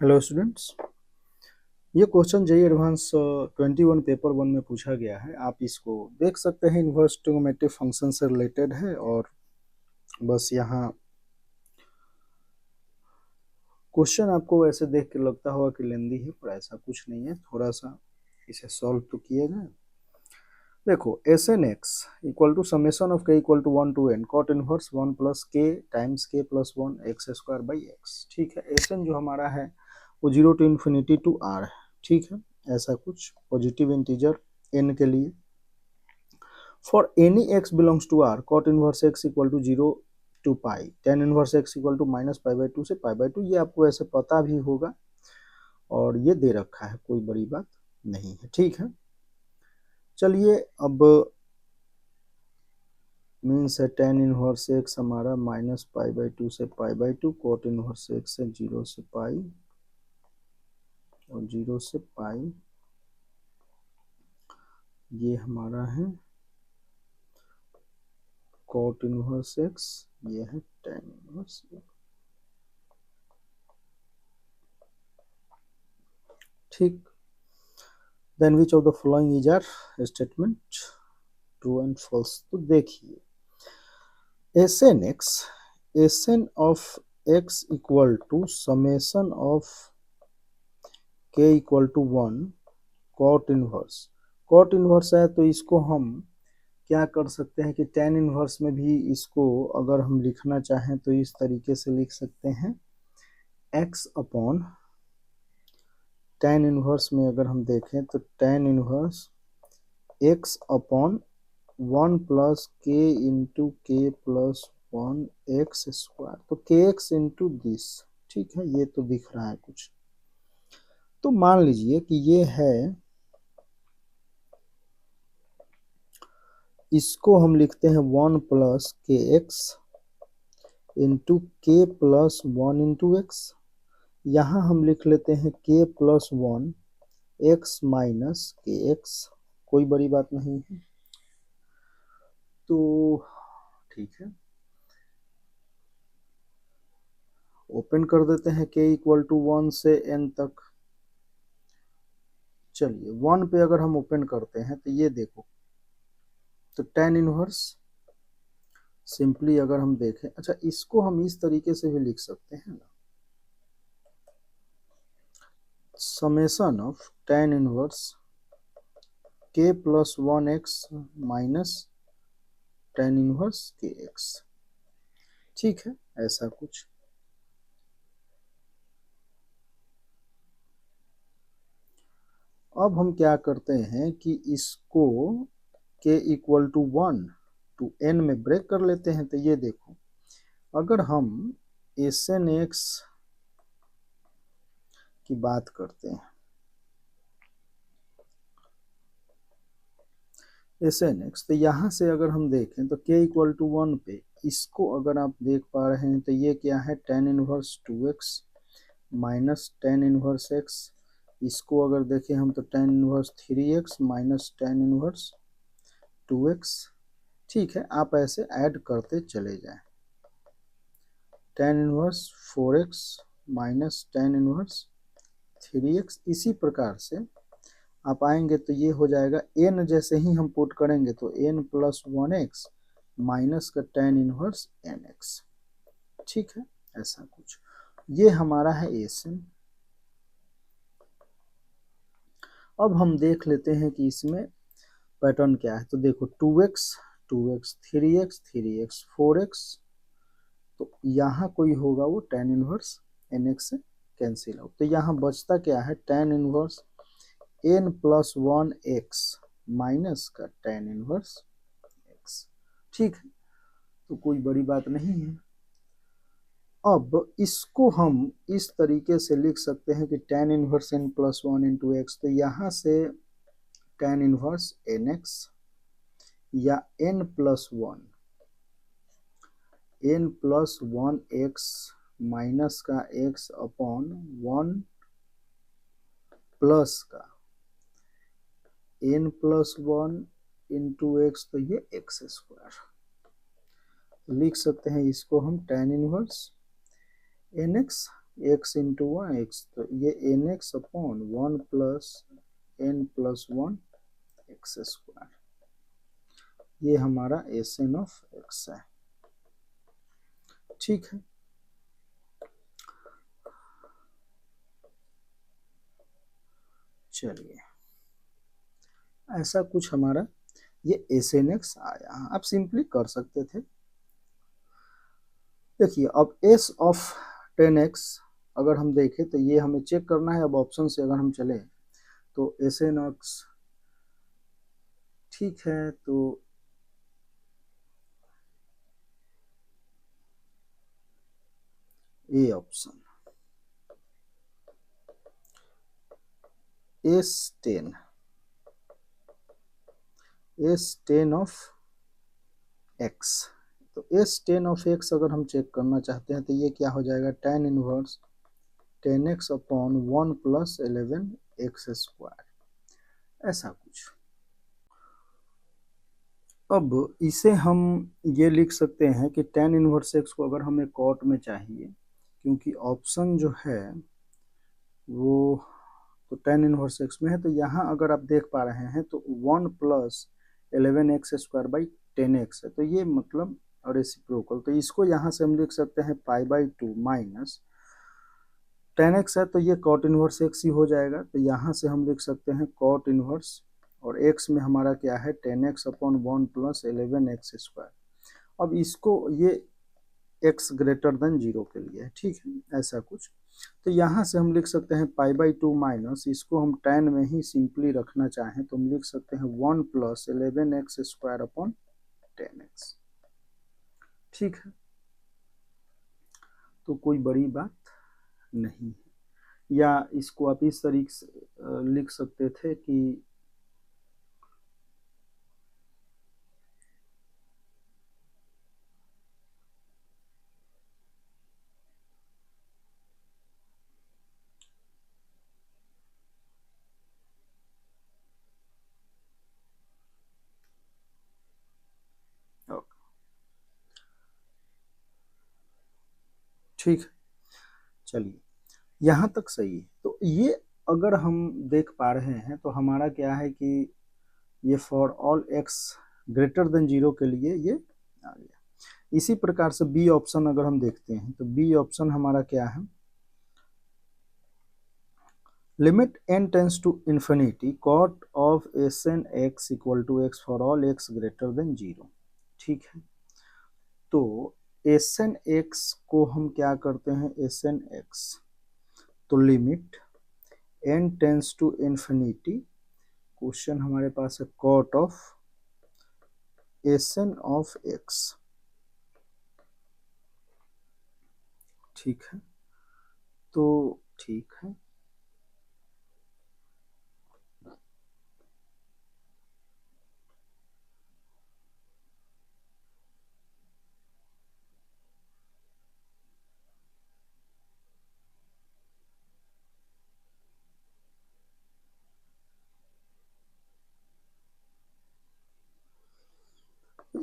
Hello students, ये question JEE advance 21 paper 1 में पूछा गया है। आप इसको देख सकते हैं, इन्वर्स ट्रिग्नोमेट्रिक फंक्शन से रिलेटेड है। और बस यहाँ क्वेश्चन आपको ऐसे देख के लगता होगा कि लेंदी है, पर ऐसा कुछ नहीं है। थोड़ा सा इसे सॉल्व तो किए जाए। देखो, S N x equal to summation of के equal to 1 to n cot inverse 1 plus k times k plus 1 x square by x. ठीक है, एस एन जो हमारा है वो 0 टू इन्फिनिटी टू आर है। ठीक है, ऐसा कुछ पॉजिटिव इंटीजर एन के लिए for any X belongs to R cot inverse X equal to 0 to pi tan inverse X equal to minus pi by 2 से पाई बाई 2। ये आपको ऐसे पता भी होगा और ये दे रखा है, कोई बड़ी बात नहीं है। ठीक है, चलिए अब मीन्स है टेन इनवर्स एक्स हमारा माइनस पाई बाई 2 से pi by 2, cot inverse X है 0 से पाई और 0 से पाई। ये हमारा है कॉट इनवर्स एक्स, ये है टेन इनवर्स एक्स। ठीक, then which of the following is are statement true and false. तो देखिए, S N of X equal to summation of के इक्वल टू 1 कॉट इनवर्स है, तो इसको हम क्या कर सकते हैं कि टेन इनवर्स में भी इसको अगर हम लिखना चाहें तो इस तरीके से लिख सकते हैं, x अपॉन टेन इनवर्स में अगर हम देखें तो tan inverse x upon 1 plus के इंटू के प्लस 1 एक्स स्क्वायर, तो के एक्स इंटू दिस। ठीक है, ये तो दिख रहा है कुछ। तो मान लीजिए कि ये है, इसको हम लिखते हैं 1 प्लस के एक्स इंटू के प्लस 1 इंटू एक्स। यहाँ हम लिख लेते हैं के प्लस 1 एक्स माइनस के एक्स, कोई बड़ी बात नहीं है। तो ठीक है, ओपन कर देते हैं के इक्वल टू 1 से n तक। चलिए 1 पे अगर हम ओपन करते हैं तो ये देखो, तो टेन इनवर्स सिंपली अगर हम देखें, अच्छा इसको हम इस तरीके से भी लिख सकते हैं ना, समेशन ऑफ टेन इनवर्स के plus 1 X minus tan inverse के एक्स। ठीक है, ऐसा कुछ। अब हम क्या करते हैं कि इसको के इक्वल टू 1 टू n में ब्रेक कर लेते हैं। तो ये देखो, अगर हम एस एन एक्स की बात करते हैं, एस एन एक्स, तो यहाँ से अगर हम देखें तो के इक्वल टू 1 पे इसको अगर आप देख पा रहे हैं तो ये क्या है, tan inverse 2x minus tan inverse x। इसको अगर देखें हम तो tan inverse 3x minus tan inverse 2x। ठीक है, आप ऐसे ऐड करते चले जाएं, tan inverse 4x minus tan inverse 3x। इसी प्रकार से आप आएंगे तो ये हो जाएगा n, जैसे ही हम पुट करेंगे तो n प्लस 1x माइनस का टेन इनवर्स nx। ठीक है, ऐसा कुछ। ये हमारा है एस। अब हम देख लेते हैं कि इसमें पैटर्न क्या है। तो देखो 2x 2x 3x 3x 4x, तो यहाँ कोई होगा वो टेन इनवर्स nx से कैंसिल आउट। तो यहाँ बचता क्या है, tan inverse n plus 1 X minus का टेन इनवर्स एक्स। ठीक है, तो कोई बड़ी बात नहीं है। अब इसको हम इस तरीके से लिख सकते हैं कि tan inverse n plus 1 into X, तो यहाँ से टेन इनवर्स एन एक्स या n प्लस 1 एक्स माइनस का x अपॉन 1 प्लस का n प्लस 1 इंटू एक्स, तो ये एक्स स्क्वायर लिख सकते हैं। इसको हम tan inverse N X X into one X, तो ये N X upon one plus N plus one X square, ये हमारा एस एन ऑफ एक्स है। ठीक है, चलिए ऐसा कुछ हमारा ये एस एन एक्स आया। आप सिंपली कर सकते थे। देखिए अब एस ऑफ टेन एक्स अगर हम देखें तो ये हमें चेक करना है। अब ऑप्शन से अगर हम चले तो एस एन एक्स, ठीक है, तो A option S ten of x, तो एस टेन ऑफ एक्स अगर हम चेक करना चाहते हैं तो ये क्या हो जाएगा, tan inverse tan x upon one plus 11 x square, ऐसा कुछ। अब इसे हम ये लिख सकते हैं कि टेन इनवर्स एक्स को अगर हमें कॉट में चाहिए, क्योंकि ऑप्शन जो है वो तो टेन इनवर्स एक्स में है, तो यहाँ अगर आप देख पा रहे हैं तो one plus 11 x square by 10 x है, तो ये मतलब रेसिप्रोकल, तो इसको यहाँ से हम लिख सकते हैं pi by two minus 10 x है, तो ये कॉट इनवर्स एक्स ही हो जाएगा। तो यहाँ से हम लिख सकते हैं कॉट इनवर्स, और एक्स में हमारा क्या है 10 x upon one plus 11 x square. अब इसको ये एक्स ग्रेटर देन जीरो के लिए है, ठीक है, ऐसा कुछ। तो यहाँ से हम लिख सकते हैं पाई बाई टू माइनस, इसको हम टेन में ही सिंपली रखना चाहें तो हम लिख सकते हैं one plus 11 x square upon 10 x, ठीक है, तो कोई बड़ी बात नहीं है। या इसको आप इस तरीके से लिख सकते थे कि ठीक है, चलिए यहाँ तक सही है। तो ये अगर हम देख पा रहे हैं तो हमारा क्या है कि ये for all X greater than zero के लिए ये आ गया। इसी प्रकार से बी ऑप्शन अगर हम देखते हैं तो बी ऑप्शन हमारा क्या है, limit N tends to infinity cot of S N x equal to X for all X greater than zero, ठीक है। तो एस एन एक्स को हम क्या करते हैं, एस एन एक्स, तो limit N tends to infinity, question हमारे पास है cot of S N of X, ठीक है, तो ठीक है,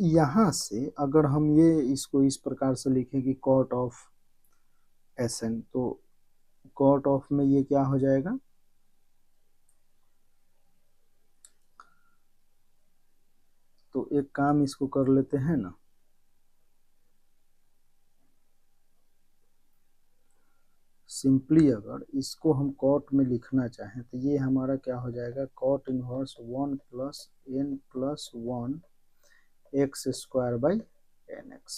यहाँ से अगर हम ये इसको इस प्रकार से लिखें कि कॉट ऑफ एस एन, तो कॉट ऑफ में ये क्या हो जाएगा, तो एक काम इसको कर लेते हैं ना, सिंपली अगर इसको हम कॉट में लिखना चाहें तो ये हमारा क्या हो जाएगा, cot inverse one plus N plus one X square by N X,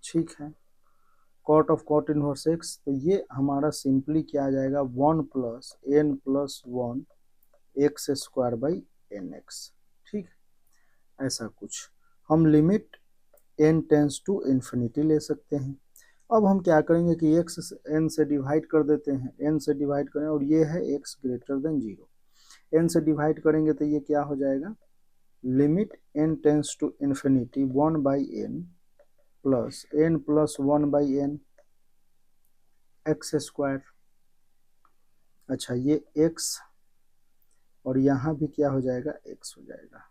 ठीक है, cot of cot inverse X, तो ये हमारा सिंपली क्या आ जाएगा, one plus N plus one X square by N X, ठीक, ऐसा कुछ। हम limit N tends to infinity ले सकते हैं। अब हम क्या करेंगे कि एक्स एन से डिवाइड कर देते हैं, एन से डिवाइड करें, और ये है X greater than zero, N से डिवाइड करेंगे तो ये क्या हो जाएगा, limit N tends to infinity one by N plus one by N X square, अच्छा ये एक्स और यहाँ भी क्या हो जाएगा, एक्स हो जाएगा।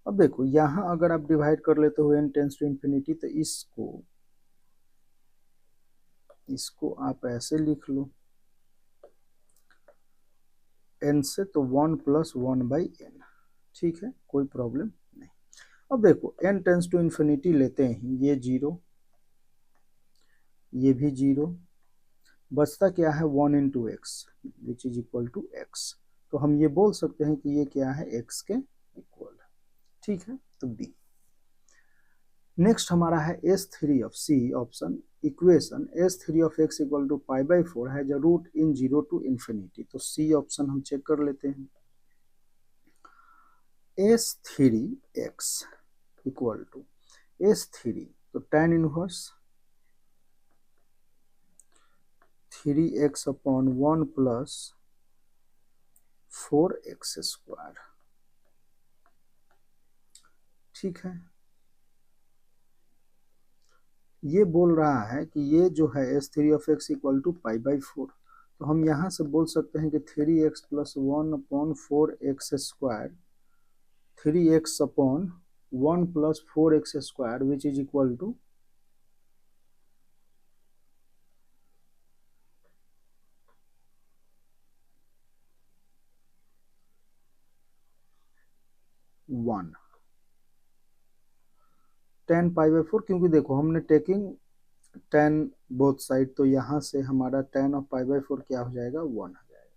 अब देखो यहाँ अगर आप डिवाइड कर लेते हो एन टेंस टू इन्फिनिटी, तो इसको इसको आप ऐसे लिख लो n से, तो 1 + 1/n, ठीक है, कोई प्रॉब्लम नहीं। अब देखो n टेंस टू इन्फिनिटी लेते हैं, ये 0, ये भी 0, बचता क्या है 1 × x which is equal to x। तो हम ये बोल सकते हैं कि ये क्या है x के इक्वल है, ठीक है। तो B। नेक्स्ट हमारा है S3 of C option equation S3 of x equal to π/4 है जो रूट इन 0 टू इन्फिनिटी। तो C ऑप्शन हम चेक कर लेते हैं। S3x इक्वल टू S3, तो tan inverse 3x upon 1 + 4x², ठीक है। ये बोल रहा है कि ये जो है S3 of x equal to π/4, तो हम यहाँ से बोल सकते हैं कि 3x + 1 upon 4x², 3x upon 1 + 4x² which is equal to 1 tan π/4, क्योंकि देखो हमने टेकिंग tan बोथ साइड, तो यहाँ से हमारा tan ऑफ π/4 क्या हो जाएगा 1 हो जाएगा,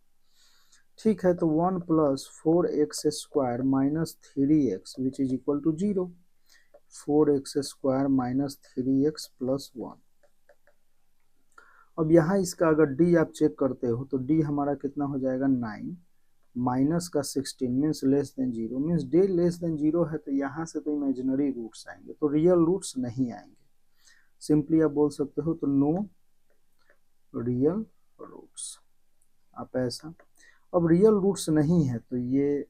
ठीक है। तो 1 + 4x² minus 3x which is equal to 0, 4x² minus 3x + 1। अब यहाँ इसका अगर d आप चेक करते हो तो d हमारा कितना हो जाएगा 9 माइनस का 16 means less than 0, means d less than 0 है, तो यहाँ से तो इमेजिनरी रूट्स आएंगे, तो रियल रूट्स नहीं आएंगे। सिंपली आप बोल सकते हो तो नो रियल रूट्स, आप ऐसा। अब रियल रूट्स नहीं है तो ये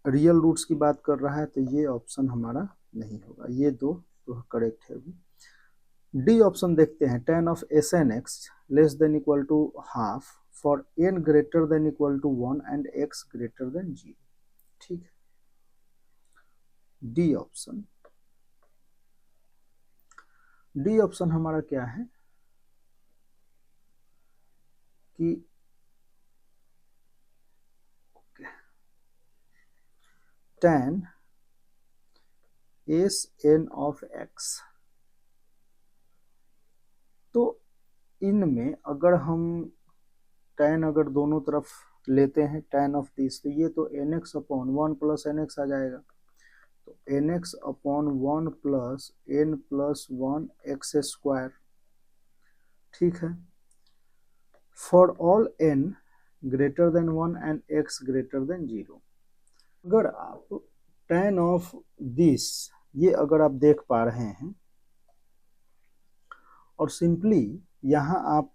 रियल रूट्स की बात कर रहा है, तो ये ऑप्शन हमारा नहीं होगा, ये दो तो करेक्ट है। डी ऑप्शन देखते हैं, tan of Sn(x) less than equal to half for n greater than equal to 1 and x greater than 0, ठीक है। डी ऑप्शन, डी ऑप्शन हमारा क्या है कि tan Sn ऑफ x, तो इनमें अगर हम tan अगर दोनों तरफ लेते हैं tan ऑफ दिस, तो ये तो nx अपॉन 1 + nx आ जाएगा, तो nx अपॉन 1 + n + 1 x², ठीक है। For all n greater then 1 and x greater than 0, अगर आप tan ऑफ दिस ये अगर आप देख पा रहे हैं, और सिंपली यहाँ आप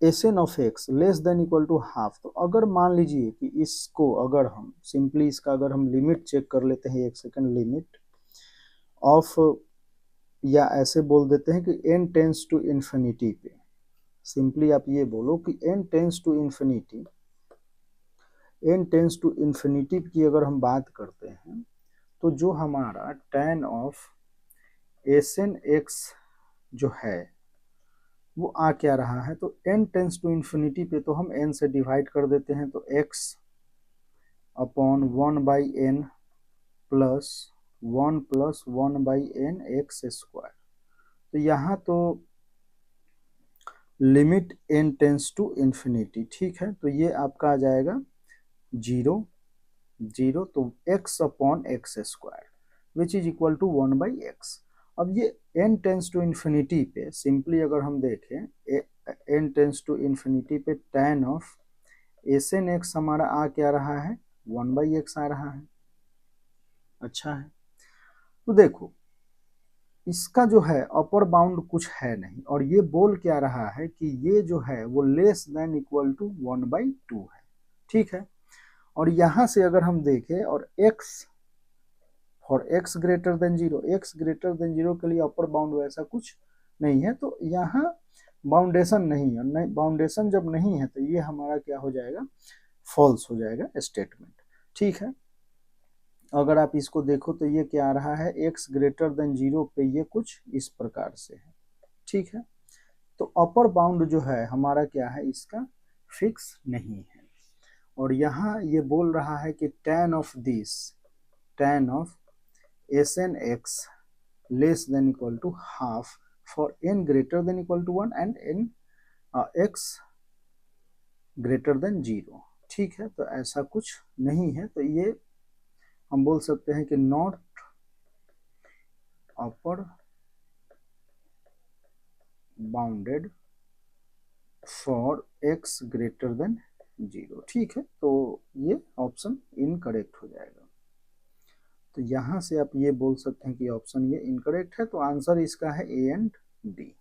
Sn of x less than equal to half, तो अगर मान लीजिए कि इसको अगर हम सिंपली इसका अगर हम लिमिट चेक कर लेते हैं, एक सेकंड, लिमिट ऑफ, या ऐसे बोल देते हैं कि n टेंस टू इन्फिनिटी पे, सिंपली आप ये बोलो कि n tends to infinity, n tends to infinity की अगर हम बात करते हैं, तो जो हमारा tan ऑफ Sn(x) जो है वो आ क्या रहा है, तो n टेंस टू इन्फिनिटी पे तो हम n से डिवाइड कर देते हैं, तो x upon 1/n plus 1 + 1/n x², तो यहाँ तो limit n tends to infinity, ठीक है। तो ये आपका आ जाएगा 0 0, तो x upon x² which is equal to 1/x। अब ये n टेंस टू इन्फिनिटी पे सिंपली अगर हम देखें n टेंस टू इन्फिनिटी पे tan ऑफ Sn(x) हमारा आ क्या रहा है 1/x आ रहा है, अच्छा है। तो देखो इसका जो है अपर बाउंड कुछ है नहीं, और ये बोल क्या रहा है कि ये जो है वो लेस देन इक्वल टू 1/2 है, ठीक है। और यहाँ से अगर हम देखें और x for x greater than 0, x greater than 0 के लिए अपर बाउंड वैसा कुछ नहीं है, तो यहाँ बाउंडेशन नहीं है, नहीं बाउंडेशन जब नहीं है तो ये हमारा क्या हो जाएगा, फॉल्स हो जाएगा स्टेटमेंट, ठीक है। अगर आप इसको देखो तो ये क्या आ रहा है, x ग्रेटर देन 0 पे ये कुछ इस प्रकार से है, ठीक है। तो अपर बाउंड जो है हमारा क्या है, इसका फिक्स नहीं है। और यहाँ ये बोल रहा है कि tan of this, tan of Sn x less than equal to half for n greater than equal to 1 and n x greater than 0, ठीक है। तो ऐसा कुछ नहीं है, तो ये हम बोल सकते हैं कि not upper bounded for x greater than 0, ठीक है। तो ये ऑप्शन इनकरेक्ट हो जाएगा। तो यहाँ से आप ये बोल सकते हैं कि ऑप्शन ये इनकरेक्ट है, तो आंसर इसका है ए एंड डी।